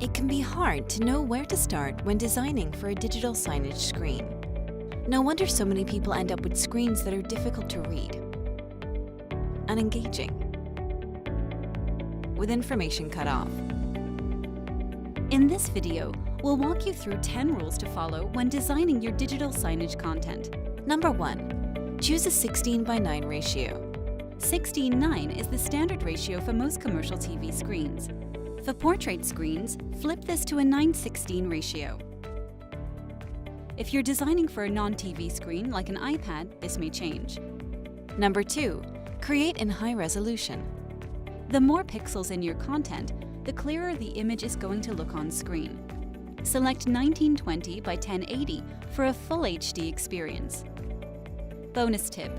It can be hard to know where to start when designing for a digital signage screen. No wonder so many people end up with screens that are difficult to read and engaging, with information cut off. In this video, we'll walk you through 10 rules to follow when designing your digital signage content. Number 1. Choose a 16:9 ratio. 16:9 is the standard ratio for most commercial TV screens. For portrait screens, flip this to a 9:16 ratio. If you're designing for a non-TV screen like an iPad, this may change. Number 2. Create in high resolution. The more pixels in your content, the clearer the image is going to look on screen. Select 1920 by 1080 for a full HD experience. Bonus tip: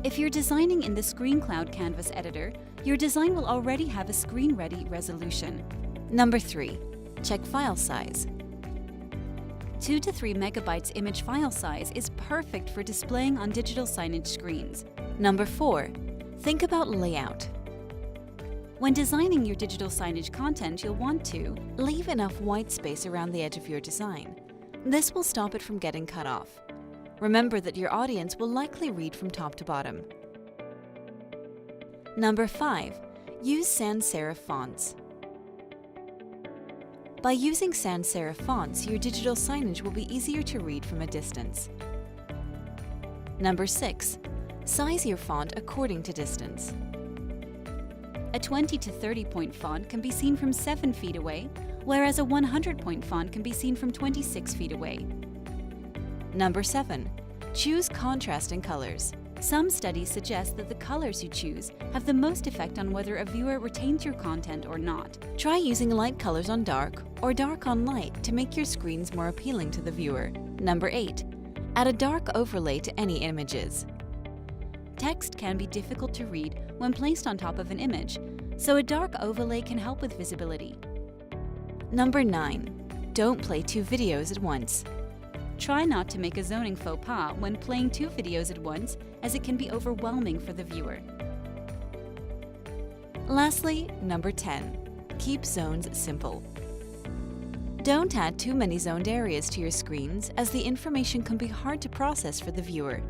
if you're designing in the Screen Cloud Canvas editor, your design will already have a screen-ready resolution. Number 3. Check file size. 2 to 3 megabytes image file size is perfect for displaying on digital signage screens. Number 4. Think about layout. When designing your digital signage content, you'll want to leave enough white space around the edge of your design. This will stop it from getting cut off. Remember that your audience will likely read from top to bottom. Number 5. Use sans serif fonts. By using sans serif fonts, your digital signage will be easier to read from a distance. Number 6. Size your font according to distance. A 20 to 30 point font can be seen from 7 feet away, whereas a 100 point font can be seen from 26 feet away. Number 7. Choose contrasting colors. Some studies suggest that the colors you choose have the most effect on whether a viewer retains your content or not. Try using light colors on dark or dark on light to make your screens more appealing to the viewer. Number 8. Add a dark overlay to any images. Text can be difficult to read when placed on top of an image, so a dark overlay can help with visibility. Number 9. Don't play 2 videos at once. Try not to make a zoning faux pas when playing 2 videos at once, as it can be overwhelming for the viewer. Lastly, number 10. Keep zones simple. Don't add too many zoned areas to your screens, as the information can be hard to process for the viewer.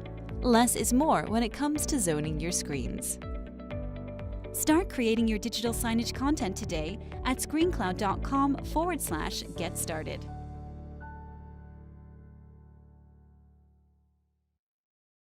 Less is more when it comes to zoning your screens. Start creating your digital signage content today at screencloud.com/get started.